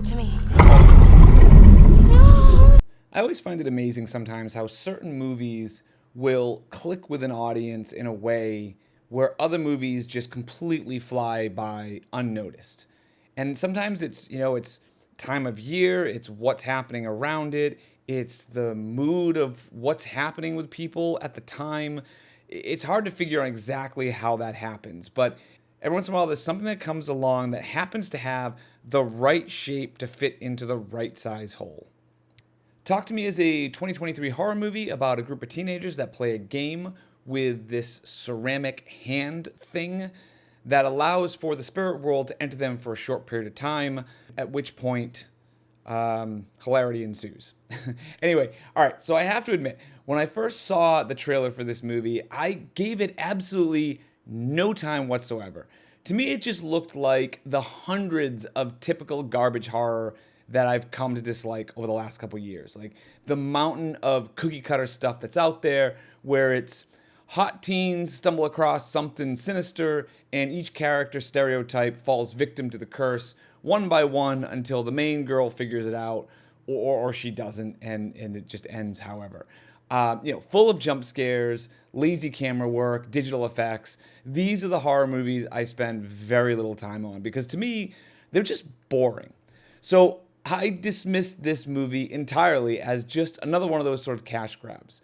talk to me. I always find it amazing sometimes how certain movies will click with an audience in a way where other movies just completely fly by unnoticed. And sometimes it's time of year, it's what's happening around it, it's the mood of what's happening with people at the time. It's hard to figure out exactly how that happens, but every once in a while there's something that comes along that happens to have the right shape to fit into the right size hole. Talk to Me is a 2023 horror movie about a group of teenagers that play a game with this ceramic hand thing that allows for the spirit world to enter them for a short period of time, at which point hilarity ensues. Anyway, all right, so I have to admit, when I first saw the trailer for this movie, I gave it absolutely no time whatsoever. To me, it just looked like the hundreds of typical garbage horror that I've come to dislike over the last couple years. Like the mountain of cookie cutter stuff that's out there where it's hot teens stumble across something sinister and each character stereotype falls victim to the curse one by one until the main girl figures it out or she doesn't and it just ends however. Full of jump scares, lazy camera work, digital effects. These are the horror movies I spend very little time on because to me, they're just boring. So I dismissed this movie entirely as just another one of those sort of cash grabs.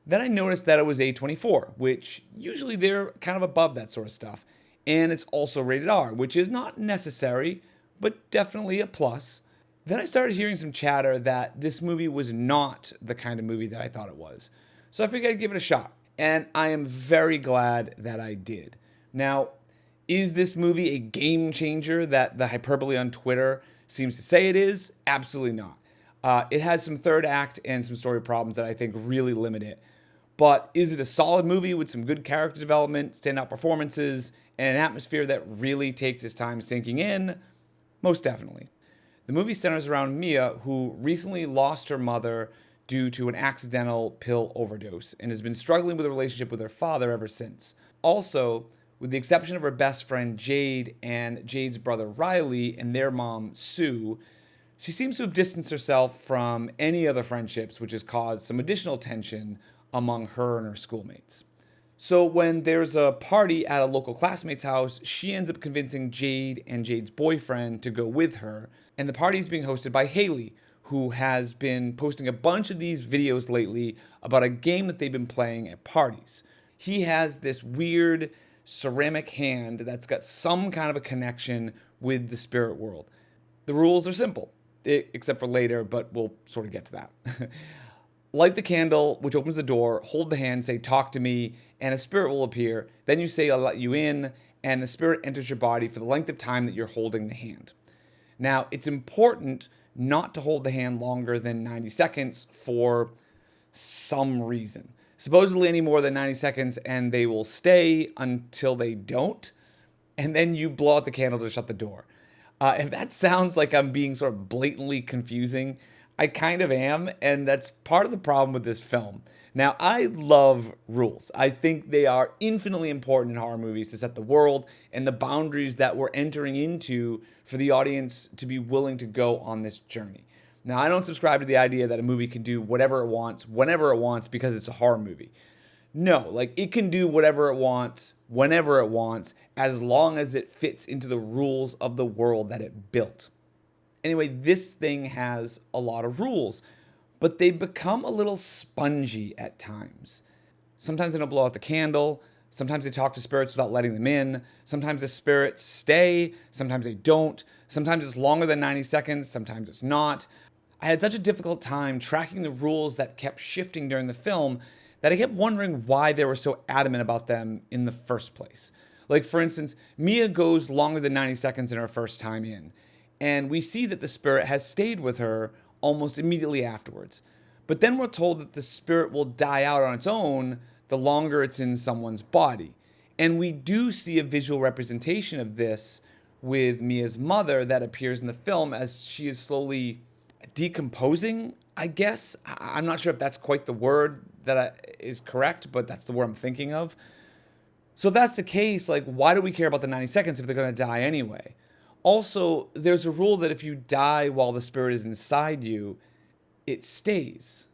Then I noticed that it was A24, which usually they're kind of above that sort of stuff. And it's also rated R, which is not necessary, but definitely a plus. Then I started hearing some chatter that this movie was not the kind of movie that I thought it was. So I figured I'd give it a shot. And I am very glad that I did. Now, is this movie a game changer that the hyperbole on Twitter seems to say it is? Absolutely not. It has some third act and some story problems that I think really limit it. But is it a solid movie with some good character development, standout performances, and an atmosphere that really takes its time sinking in? Most definitely. The movie centers around Mia, who recently lost her mother due to an accidental pill overdose and has been struggling with a relationship with her father ever since. Also, with the exception of her best friend Jade and Jade's brother Riley and their mom Sue, she seems to have distanced herself from any other friendships, which has caused some additional tension among her and her schoolmates. So when there's a party at a local classmate's house, she ends up convincing Jade and Jade's boyfriend to go with her, and the party is being hosted by Haley, who has been posting a bunch of these videos lately about a game that they've been playing at parties. He has this weird ceramic hand that's got some kind of a connection with the spirit world. The rules are simple, except for later, but we'll sort of get to that. Light the candle, which opens the door, hold the hand, say, talk to me, and a spirit will appear. Then you say, I'll let you in, and the spirit enters your body for the length of time that you're holding the hand. Now, it's important not to hold the hand longer than 90 seconds for some reason. Supposedly any more than 90 seconds and they will stay until they don't. And then you blow out the candle to shut the door. If that sounds like I'm being sort of blatantly confusing, I kind of am. And that's part of the problem with this film. Now, I love rules. I think they are infinitely important in horror movies to set the world and the boundaries that we're entering into for the audience to be willing to go on this journey. Now, I don't subscribe to the idea that a movie can do whatever it wants, whenever it wants, because it's a horror movie. No, like it can do whatever it wants, whenever it wants, as long as it fits into the rules of the world that it built. Anyway, this thing has a lot of rules, but they become a little spongy at times. Sometimes they don't blow out the candle. Sometimes they talk to spirits without letting them in. Sometimes the spirits stay. Sometimes they don't. Sometimes it's longer than 90 seconds. Sometimes it's not. I had such a difficult time tracking the rules that kept shifting during the film that I kept wondering why they were so adamant about them in the first place. Like, for instance, Mia goes longer than 90 seconds in her first time in, and we see that the spirit has stayed with her almost immediately afterwards. But then we're told that the spirit will die out on its own the longer it's in someone's body. And we do see a visual representation of this with Mia's mother that appears in the film as she is slowly decomposing, I guess. I'm not sure if that's quite the word that is correct, but that's the word I'm thinking of. So if that's the case, like, why do we care about the 90 seconds if they're going to die anyway? Also, there's a rule that if you die while the spirit is inside you, it stays.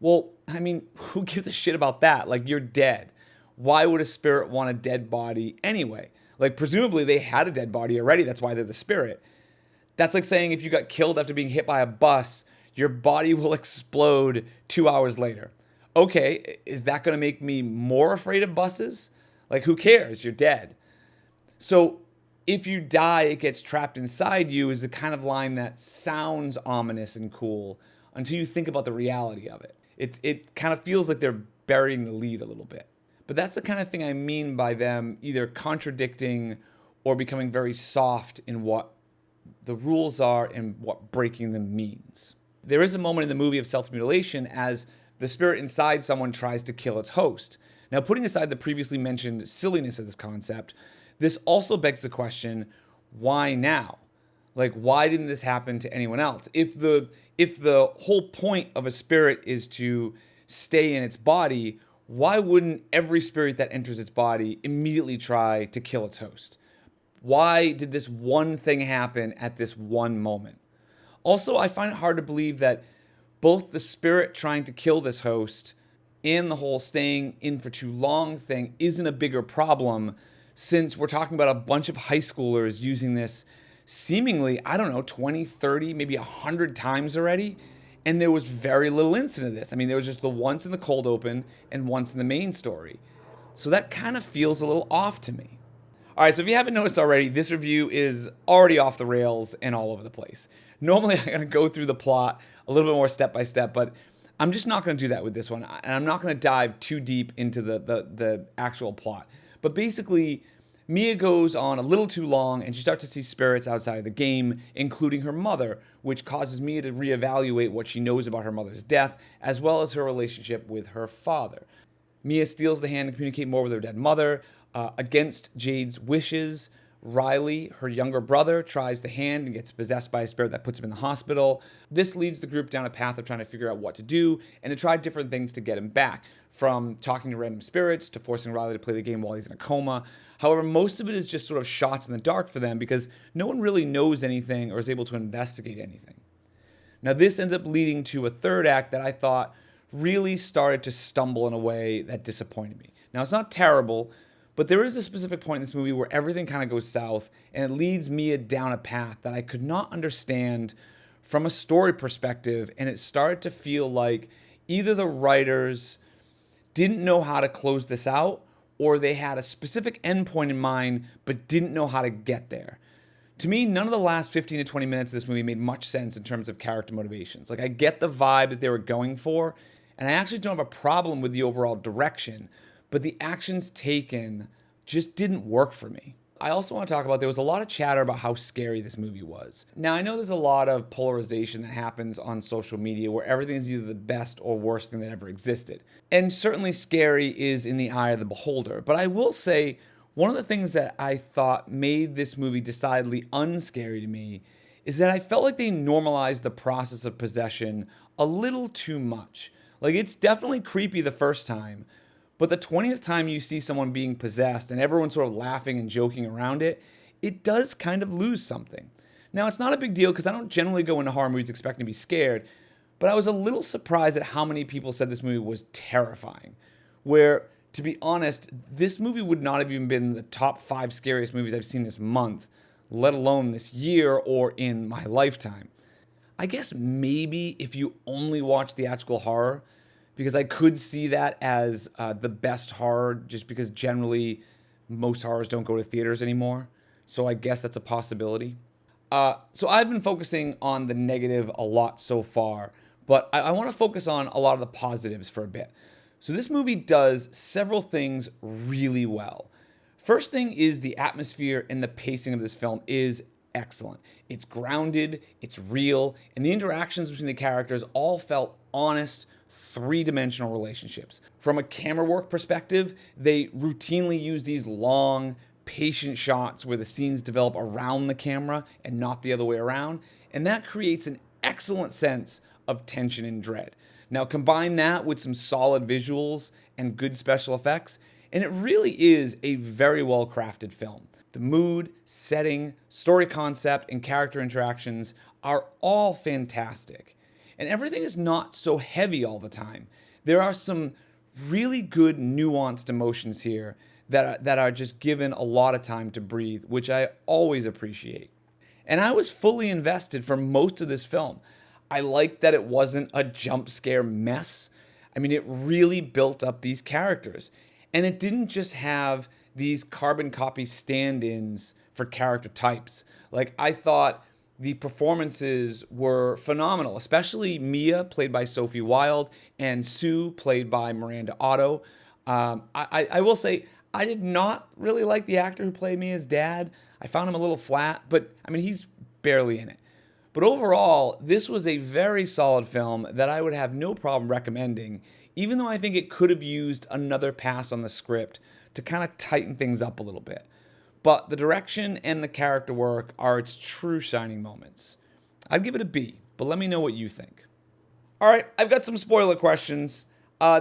Well, I mean, who gives a shit about that? Like, you're dead. Why would a spirit want a dead body anyway? Like, presumably they had a dead body already. That's why they're the spirit. That's like saying if you got killed after being hit by a bus, your body will explode 2 hours later. Okay, is that going to make me more afraid of buses? Like, who cares? You're dead. So, if you die, it gets trapped inside you is the kind of line that sounds ominous and cool until you think about the reality of it. It kind of feels like they're burying the lead a little bit. But that's the kind of thing I mean by them either contradicting or becoming very soft in what the rules are and what breaking them means. There is a moment in the movie of self-mutilation as the spirit inside someone tries to kill its host. Now, putting aside the previously mentioned silliness of this concept, this also begs the question, why now? Like, why didn't this happen to anyone else? If the whole point of a spirit is to stay in its body, why wouldn't every spirit that enters its body immediately try to kill its host? Why did this one thing happen at this one moment? Also, I find it hard to believe that both the spirit trying to kill this host and the whole staying in for too long thing isn't a bigger problem, since we're talking about a bunch of high schoolers using this seemingly, I don't know, 20, 30, maybe 100 times already. And there was very little incident of this. I mean, there was just the once in the cold open and once in the main story. So that kind of feels a little off to me. All right, so if you haven't noticed already, this review is already off the rails and all over the place. Normally, I'm going to go through the plot a little bit more step by step, but I'm just not going to do that with this one. And I'm not going to dive too deep into the actual plot. But basically, Mia goes on a little too long and she starts to see spirits outside of the game, including her mother, which causes Mia to reevaluate what she knows about her mother's death, as well as her relationship with her father. Mia steals the hand to communicate more with her dead mother. Against Jade's wishes, Riley, her younger brother, tries the hand and gets possessed by a spirit that puts him in the hospital. This leads the group down a path of trying to figure out what to do and to try different things to get him back, from talking to random spirits to forcing Riley to play the game while he's in a coma. However, most of it is just sort of shots in the dark for them because no one really knows anything or is able to investigate anything. Now, this ends up leading to a third act that I thought really started to stumble in a way that disappointed me. Now, it's not terrible, but there is a specific point in this movie where everything kind of goes south and it leads Mia down a path that I could not understand from a story perspective, and it started to feel like either the writers didn't know how to close this out or they had a specific endpoint in mind but didn't know how to get there. To me, none of the last 15 to 20 minutes of this movie made much sense in terms of character motivations. Like, I get the vibe that they were going for, and I actually don't have a problem with the overall direction, but the actions taken just didn't work for me. I also want to talk about, there was a lot of chatter about how scary this movie was. Now, I know there's a lot of polarization that happens on social media where everything is either the best or worst thing that ever existed. And certainly scary is in the eye of the beholder. But I will say, one of the things that I thought made this movie decidedly unscary to me is that I felt like they normalized the process of possession a little too much. Like, it's definitely creepy the first time, but the 20th time you see someone being possessed and everyone's sort of laughing and joking around it, it does kind of lose something. Now, it's not a big deal because I don't generally go into horror movies expecting to be scared, but I was a little surprised at how many people said this movie was terrifying. Where, to be honest, this movie would not have even been the top 5 scariest movies I've seen this month, let alone this year or in my lifetime. I guess maybe if you only watch theatrical horror, because I could see that as the best horror, just because generally most horrors don't go to theaters anymore. So I guess that's a possibility. So I've been focusing on the negative a lot so far, but I want to focus on a lot of the positives for a bit. So this movie does several things really well. First thing is the atmosphere and the pacing of this film is excellent. It's grounded, it's real, and the interactions between the characters all felt honest, three-dimensional relationships. From a camera work perspective, they routinely use these long, patient shots where the scenes develop around the camera and not the other way around, and that creates an excellent sense of tension and dread. Now, combine that with some solid visuals and good special effects, And it really is a very well crafted film. The mood, setting, story concept, and character interactions are all fantastic. And everything is not so heavy all the time. There are some really good nuanced emotions here that are just given a lot of time to breathe, which I always appreciate. And I was fully invested for most of this film. I liked that it wasn't a jump scare mess. I mean, it really built up these characters. And it didn't just have these carbon copy stand ins for character types. Like, I thought the performances were phenomenal, especially Mia, played by Sophie Wilde, and Sue, played by Miranda Otto. I will say, I did not really like the actor who played Mia's dad. I found him a little flat, but I mean, he's barely in it. But overall, this was a very solid film that I would have no problem recommending, even though I think it could have used another pass on the script to kind of tighten things up a little bit. But the direction and the character work are its true shining moments. I'd give it a B, but let me know what you think. All right, I've got some spoiler questions.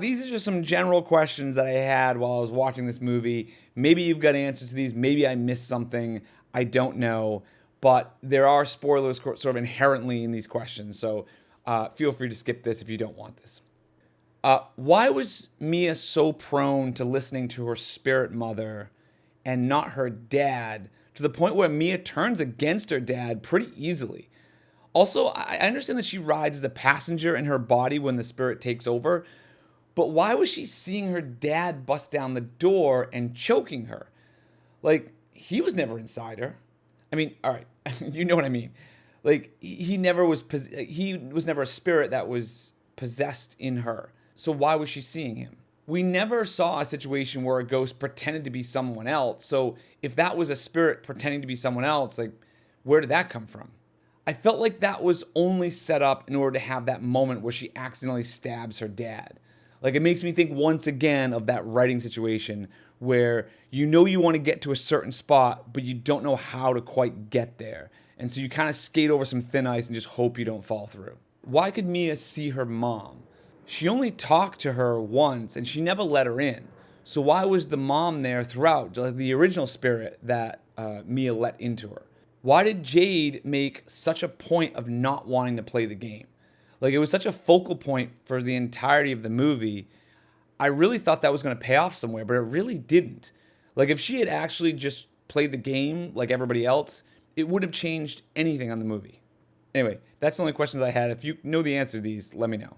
These are just some general questions that I had while I was watching this movie. Maybe you've got answers to these. Maybe I missed something. I don't know. But there are spoilers sort of inherently in these questions. So feel free to skip this if you don't want this. Why was Mia so prone to listening to her spirit mother and not her dad, to the point where Mia turns against her dad pretty easily? Also, I understand that she rides as a passenger in her body when the spirit takes over, but why was she seeing her dad bust down the door and choking her? Like, he was never inside her. I mean, all right, you know what I mean. Like, he was never a spirit that was possessed in her. So why was she seeing him? We never saw a situation where a ghost pretended to be someone else. So if that was a spirit pretending to be someone else, like, where did that come from? I felt like that was only set up in order to have that moment where she accidentally stabs her dad. Like, it makes me think once again of that writing situation where you know you want to get to a certain spot, but you don't know how to quite get there. And so you kind of skate over some thin ice and just hope you don't fall through. Why could Mia see her mom? She only talked to her once and she never let her in. So why was the mom there throughout, like the original spirit that Mia let into her? Why did Jade make such a point of not wanting to play the game? Like, it was such a focal point for the entirety of the movie. I really thought that was going to pay off somewhere, but it really didn't. Like, if she had actually just played the game like everybody else, it wouldn't have changed anything on the movie. Anyway, that's the only questions I had. If you know the answer to these, let me know.